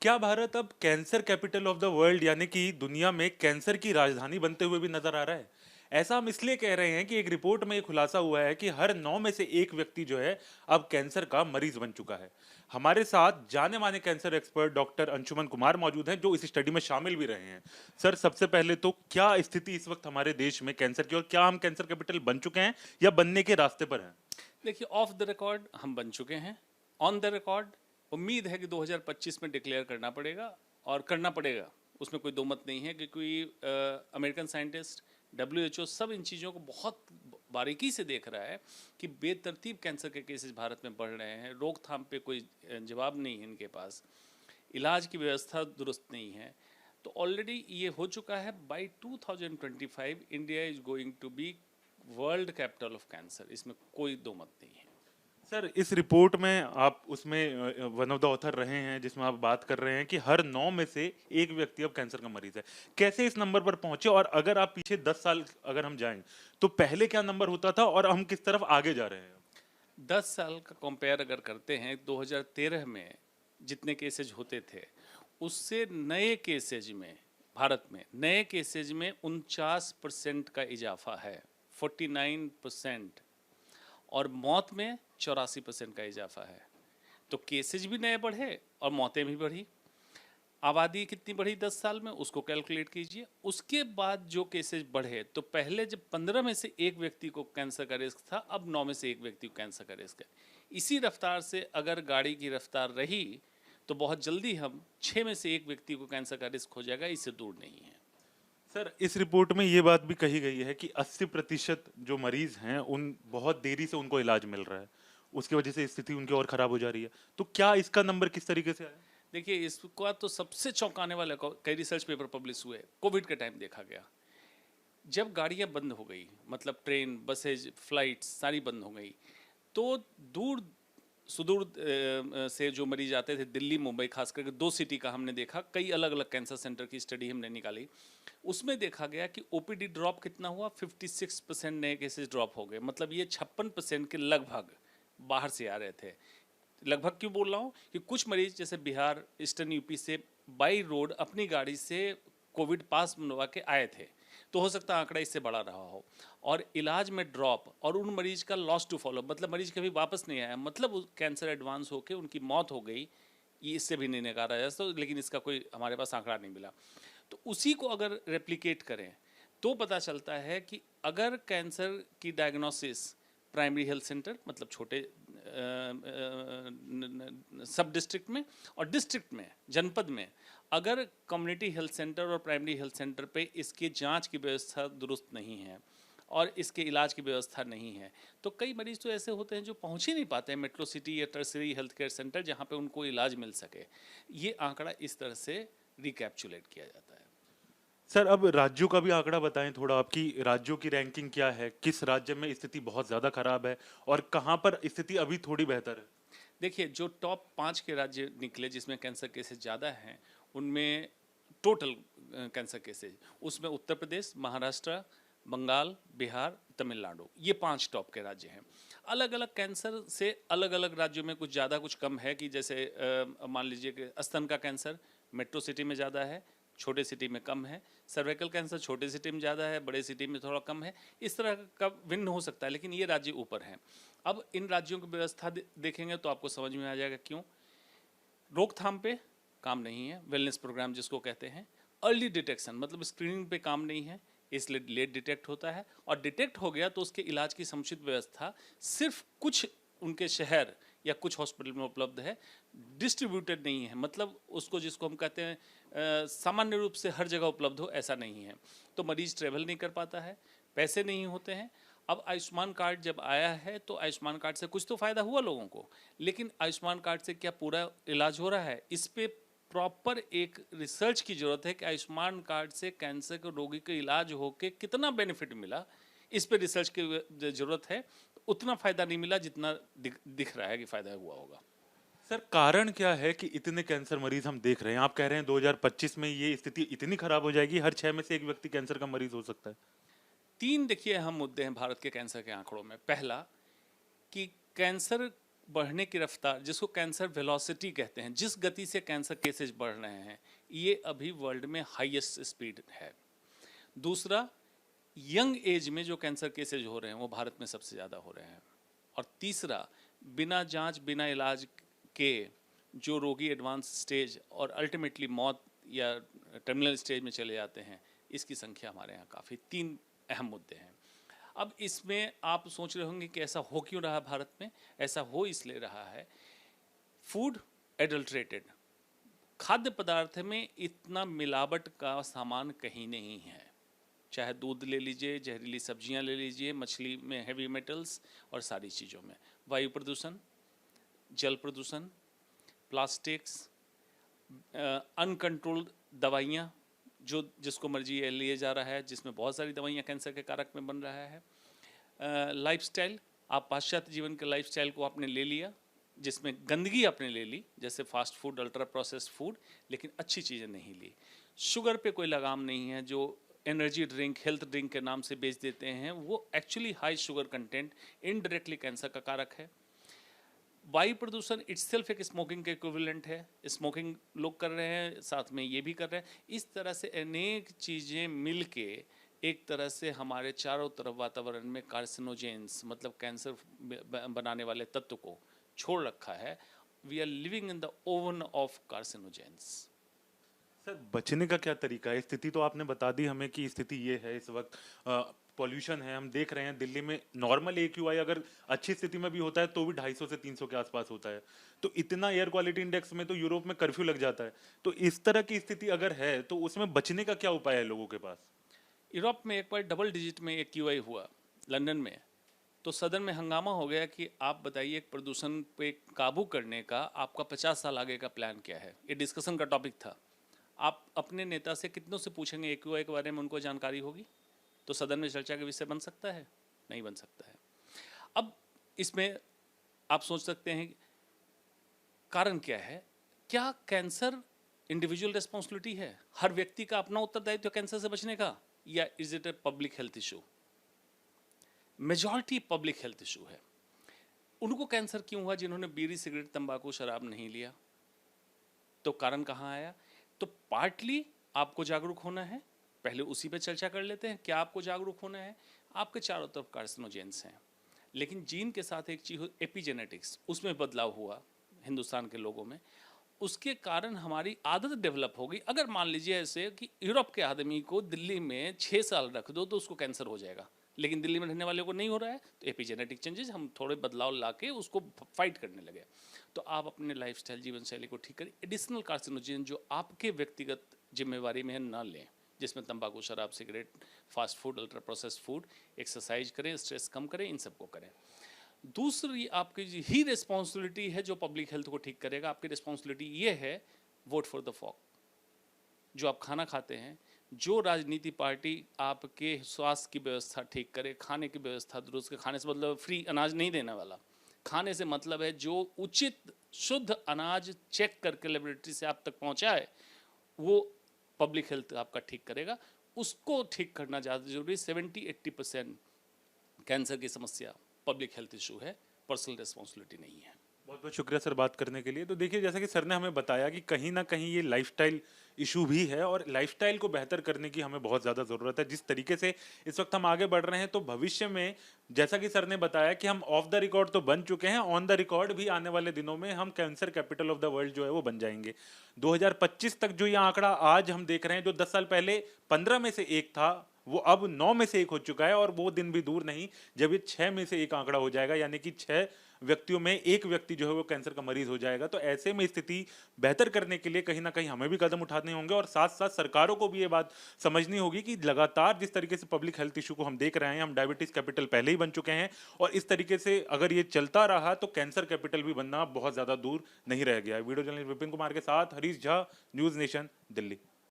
क्या भारत अब cancer capital of the world यानी कि दुनिया में कैंसर की राजधानी बनते हुए भी नजर आ रहा है? ऐसा हम इसलिए कह रहे हैं कि एक रिपोर्ट में ये खुलासा हुआ है कि हर 9 में से एक व्यक्ति जो है अब कैंसर का मरीज बन चुका है। हमारे साथ जाने माने cancer expert doctor Anshuman Kumar मौजूद हैं जो इस स्टडी में शामिल भी रहे हैं। सर, सबसे पहले तो क्या स्थिति इस वक्त हमारे देश में कैंसर की, और क्या हम कैंसर कैपिटल बन चुके हैं या बनने के रास्ते पर हैं? देखिए, ऑफ द रिकॉर्ड हम बन चुके हैं। ऑन द रिकॉर्ड उम्मीद है कि 2025 में डिक्लेयर करना पड़ेगा, और करना पड़ेगा, उसमें कोई दो मत नहीं है, क्योंकि अमेरिकन साइंटिस्ट, डब्ल्यूएचओ सब इन चीज़ों को बहुत बारीकी से देख रहा है कि बेतरतीब कैंसर के केसेस भारत में बढ़ रहे हैं। रोकथाम पे कोई जवाब नहीं है इनके पास, इलाज की व्यवस्था दुरुस्त नहीं है। तो ऑलरेडी ये हो चुका है, by 2025 India is going to be world capital of cancer, इसमें कोई दो मत नहीं है। सर, इस रिपोर्ट में आप उसमें वन ऑफ द ऑथर रहे हैं जिसमें आप बात कर रहे हैं कि हर 9 में से एक व्यक्ति अब कैंसर का मरीज है। कैसे इस नंबर पर पहुंचे, और अगर आप पीछे 10 साल अगर हम जाएं तो पहले क्या नंबर होता था और हम किस तरफ आगे जा रहे हैं? 10 साल का कंपेयर अगर करते हैं, 2013 में जितने केसेज होते थे उससे नए केसेज में, भारत में नए केसेज में 49% का इजाफा है, 49%। और मौत में 84% का इजाफा है। तो केसेज भी नए बढ़े और मौतें भी बढ़ी। आबादी कितनी बढ़ी 10 साल में, उसको कैलकुलेट कीजिए। उसके बाद जो केसेज बढ़े, तो पहले जब 15 में से एक व्यक्ति को कैंसर का रिस्क था, अब 9 में से एक व्यक्ति को कैंसर का रिस्क है। इसी रफ्तार से अगर गाड़ी की रफ्तार रही तो बहुत जल्दी हम 6 में से एक व्यक्ति को कैंसर का रिस्क हो जाएगा, इससे दूर नहीं है। सर, इस रिपोर्ट में ये बात भी कही गई है कि 80% जो मरीज हैं उन बहुत देरी से उनको इलाज मिल रहा है, उसकी वजह से स्थिति उनकी और खराब हो जा रही है। तो क्या इसका नंबर किस तरीके से आया? देखिए, इसका तो सबसे चौंकाने वाला कई रिसर्च पेपर पब्लिश हुए, कोविड के टाइम देखा गया। जब गाड़ियां बंद हो गई, मतलब ट्रेन, बसेज, फ्लाइट्स सारी बंद हो गई, तो दूर सुदूर से जो मरीज आते थे, दिल्ली मुंबई खास करके दो सिटी का हमने देखा, कई अलग अलग कैंसर सेंटर की स्टडी हमने निकाली। उसमें देखा गया कि ओपीडी ड्रॉप कितना हुआ, 56% नए केसेस ड्रॉप हो गए। मतलब ये 56% के लगभग बाहर से आ रहे थे। लगभग क्यों बोल रहा हूँ कि कुछ मरीज जैसे बिहार, ईस्टर्न यूपी से बाई रोड अपनी गाड़ी से कोविड पास बनवा के आए थे, तो हो सकता है आंकड़ा इससे बड़ा रहा हो। और इलाज में ड्रॉप, और उन मरीज का लॉस टू फॉलो, मतलब मरीज कभी वापस नहीं आया, मतलब कैंसर एडवांस होकर उनकी मौत हो गई, ये इससे भी नहीं नकारा जा सकता, लेकिन इसका कोई हमारे पास आंकड़ा नहीं मिला। तो उसी को अगर रेप्लिकेट करें तो पता चलता है कि अगर कैंसर की डायग्नोसिस प्राइमरी हेल्थ सेंटर, मतलब छोटे सब डिस्ट्रिक्ट में और डिस्ट्रिक्ट में, जनपद में, अगर कम्युनिटी हेल्थ सेंटर और प्राइमरी हेल्थ सेंटर पे इसकी जांच की व्यवस्था दुरुस्त नहीं है और इसके इलाज की व्यवस्था नहीं है, तो कई मरीज तो ऐसे होते हैं जो पहुंच ही नहीं पाते हैं मेट्रो सिटी या टर्सरी हेल्थ केयर सेंटर जहां पे उनको इलाज मिल सके। ये आंकड़ा इस तरह से रिकैप्चुलेट किया जाता है। सर, अब राज्यों का भी आंकड़ा बताएं थोड़ा, आपकी राज्यों की रैंकिंग क्या है, किस राज्य में स्थिति बहुत ज्यादा खराब है और कहां पर स्थिति अभी थोड़ी बेहतर है? देखिए, जो टॉप 5 के राज्य निकले जिसमें कैंसर केसेस ज़्यादा हैं, उनमें टोटल कैंसर केसेज, उसमें उत्तर प्रदेश, महाराष्ट्र, बंगाल, बिहार, तमिलनाडु, ये 5 टॉप के राज्य हैं। अलग अलग कैंसर से अलग अलग राज्यों में कुछ ज़्यादा कुछ कम है, कि जैसे मान लीजिए कि स्तन का कैंसर मेट्रो सिटी में ज़्यादा है, छोटे सिटी में कम है। सर्वाइकल कैंसर छोटे सिटी में ज़्यादा है, बड़े सिटी में थोड़ा कम है। इस तरह का भिन्न हो सकता है, लेकिन ये राज्य ऊपर हैं। अब इन राज्यों की व्यवस्था देखेंगे तो आपको समझ में आ जाएगा क्यों। रोकथाम पे काम नहीं है, वेलनेस प्रोग्राम जिसको कहते हैं। अर्ली डिटेक्शन, मतलब स्क्रीनिंग पे काम नहीं है, इसलिए लेट डिटेक्ट होता है, और डिटेक्ट हो गया तो उसके इलाज की समुचित व्यवस्था सिर्फ कुछ उनके शहर या कुछ हॉस्पिटल में उपलब्ध है, डिस्ट्रीब्यूटेड नहीं है। मतलब उसको, जिसको हम कहते हैं सामान्य रूप से हर जगह उपलब्ध हो, ऐसा नहीं है। तो मरीज ट्रेवल नहीं कर पाता है, पैसे नहीं होते हैं। अब आयुष्मान कार्ड जब आया है तो आयुष्मान कार्ड से कुछ तो फ़ायदा हुआ लोगों को, लेकिन आयुष्मान कार्ड से क्या पूरा इलाज हो रहा है? इस पे प्रॉपर एक रिसर्च की ज़रूरत है कि आयुष्मान कार्ड से कैंसर के रोगी का इलाज होके कितना बेनिफिट मिला, इस पे रिसर्च की ज़रूरत है। उतना फ़ायदा नहीं मिला जितना दिख रहा है कि फ़ायदा हुआ होगा। सर, कारण क्या है कि इतने कैंसर मरीज हम देख रहे हैं? आप कह रहे हैं 2025 में ये स्थिति इतनी खराब हो जाएगी, हर 6 में से एक व्यक्ति कैंसर का मरीज हो सकता है? 3 देखिए अहम मुद्दे हैं भारत के कैंसर के आंकड़ों में। पहला, कि कैंसर बढ़ने की रफ्तार, जिसको कैंसर वेलोसिटी कहते हैं, जिस गति से कैंसर केसेज बढ़ रहे हैं, ये अभी वर्ल्ड में हाईएस्ट स्पीड है। दूसरा, यंग एज में जो कैंसर केसेज हो रहे हैं वो भारत में सबसे ज़्यादा हो रहे हैं। और तीसरा, बिना जांच बिना इलाज के जो रोगी एडवांस स्टेज और अल्टीमेटली मौत या टर्मिनल स्टेज में चले जाते हैं, इसकी संख्या हमारे यहाँ काफ़ी। 3 अहम मुद्दे हैं। अब इसमें आप सोच रहे होंगे कि ऐसा हो क्यों रहा भारत में? ऐसा हो इसलिए रहा है, फूड एडल्ट्रेटेड, खाद्य पदार्थ में इतना मिलावट का सामान कहीं नहीं है। चाहे दूध ले लीजिए, जहरीली सब्जियां ले लीजिए, मछली में हैवी मेटल्स और सारी चीज़ों में। वायु प्रदूषण, जल प्रदूषण, प्लास्टिक्स, अनकंट्रोल्ड दवाइयाँ जो जिसको मर्जी लिए जा रहा है, जिसमें बहुत सारी दवाइयाँ कैंसर के कारक में बन रहा है। लाइफस्टाइल, आप पाश्चात्य जीवन के लाइफस्टाइल को आपने ले लिया, जिसमें गंदगी आपने ले ली, जैसे fast food, ultra processed food, लेकिन अच्छी चीज़ें नहीं ली। शुगर पे कोई लगाम नहीं है, जो एनर्जी ड्रिंक, हेल्थ ड्रिंक के नाम से बेच देते हैं, वो actually high sugar content indirectly cancer का कारक है। वायु प्रदूषण इटसेल्फ एक स्मोकिंग के इक्विवेलेंट है। स्मोकिंग लोग कर रहे हैं, साथ में ये भी कर रहे हैं। इस तरह से अनेक चीज़ें मिल के एक तरह से हमारे चारों तरफ वातावरण में कार्सिनोजेंस, मतलब कैंसर बनाने वाले तत्व को छोड़ रखा है। We are living in the oven of carcinogens. Sir, बचने का क्या तरीका है? स्थिति तो आपने बता दी हमें कि स्थिति ये है इस वक्त। पॉल्यूशन है, हम देख रहे हैं दिल्ली में नॉर्मल AQI अगर अच्छी स्थिति में भी होता है तो भी 250 से 300 के आसपास होता है। तो इतना एयर क्वालिटी इंडेक्स में तो यूरोप में कर्फ्यू लग जाता है। तो इस तरह की स्थिति अगर है तो उसमें बचने का क्या उपाय है लोगों के पास? यूरोप में एक बार डबल डिजिट में AQI हुआ, लंदन में, तो सदन में हंगामा हो गया कि आप बताइए प्रदूषण पे काबू करने का आपका 50 साल आगे का प्लान क्या है। ये डिस्कशन का टॉपिक था। आप अपने नेता से कितनों से पूछेंगे AQI के बारे में, उनको जानकारी होगी? तो सदन में चर्चा का विषय बन सकता है? नहीं बन सकता है। अब इसमें आप सोच सकते हैं कारण क्या है? क्या कैंसर इंडिविजुअल रिस्पॉन्सिबिलिटी है, हर व्यक्ति का अपना उत्तरदायित्व कैंसर से बचने का, या is it a public health issue? Majority public health issue है। उनको कैंसर क्यों हुआ जिन्होंने बीड़ी, सिगरेट, तंबाकू, शराब नहीं लिया? तो कारण कहाँ आया? तो पार्टली आपको जागरूक होना है। पहले उसी पे चर्चा कर लेते हैं। क्या आपको जागरूक होना है? आपके चारों तरफ कार्सिनोजेंस हैं, लेकिन जीन के साथ एक चीज एपिजेनेटिक्स, उसमें बदलाव हुआ हिंदुस्तान के लोगों में। उसके कारण हमारी आदत डेवलप हो गई। अगर मान लीजिए ऐसे कि यूरोप के आदमी को दिल्ली में 6 साल रख दो तो उसको कैंसर हो जाएगा, लेकिन दिल्ली में रहने वाले को नहीं हो रहा है, तो एपिजेनेटिक चेंजेस, हम थोड़े बदलाव लाके उसको फाइट करने लगे। तो आप अपने लाइफस्टाइल, जीवन शैली को ठीक करें। एडिशनल कार्सिनोजेन जो आपके व्यक्तिगत जिम्मेवारी में है ना लें, जिसमें तंबाकू, शराब, cigarette, fast food, ultra processed food. Exercise करें, स्ट्रेस कम करें, इन सबको करें। दूसरी आपकी ही रिस्पॉन्सिबिलिटी है जो पब्लिक हेल्थ को ठीक करेगा। आपकी रिस्पॉन्सिबिलिटी ये है, वोट फॉर द फॉग। जो आप खाना खाते हैं, जो राजनीति पार्टी आपके स्वास्थ्य की व्यवस्था ठीक करे, खाने की व्यवस्था दुरुस्त करे, खाने से मतलब फ्री अनाज नहीं देने वाला, खाने से मतलब है जो उचित शुद्ध अनाज चेक करके लेबोरेटरी से आप तक पहुंचाए, वो पब्लिक हेल्थ आपका ठीक करेगा। उसको ठीक करना ज़्यादा जरूरी। 70-80% कैंसर की समस्या पब्लिक हेल्थ इशू है, पर्सनल रिस्पॉन्सिबिलिटी नहीं है। बहुत बहुत शुक्रिया सर बात करने के लिए। तो देखिए, जैसा कि सर ने हमें बताया कि कहीं ना कहीं ये लाइफस्टाइल इशू भी है और लाइफस्टाइल को बेहतर करने की हमें बहुत ज़्यादा ज़रूरत है। जिस तरीके से इस वक्त हम आगे बढ़ रहे हैं तो भविष्य में, जैसा कि सर ने बताया कि हम ऑफ द रिकॉर्ड तो बन चुके हैं, ऑन द रिकॉर्ड भी आने वाले दिनों में हम cancer capital of the world जो है वो बन जाएंगे। 2025 तक जो ये आंकड़ा आज हम देख रहे हैं, जो 10 साल पहले 15 में से एक था, वो अब 9 में से एक हो चुका है। और वो दिन भी दूर नहीं जब ये 6 में से एक आंकड़ा हो जाएगा, यानी कि 6 व्यक्तियों में एक व्यक्ति जो है वो कैंसर का मरीज हो जाएगा। तो ऐसे में स्थिति बेहतर करने के लिए कहीं ना कहीं हमें भी कदम उठाने होंगे और साथ साथ सरकारों को भी ये बात समझनी होगी कि लगातार जिस तरीके से पब्लिक हेल्थ इशू को हम देख रहे हैं, हम डायबिटीज कैपिटल पहले ही बन चुके हैं और इस तरीके से अगर ये चलता रहा तो कैंसर कैपिटल भी बनना बहुत ज्यादा दूर नहीं रह गया है। वीडियो जर्नलिस्ट विपिन कुमार के साथ हरीश झा, न्यूज नेशन, दिल्ली।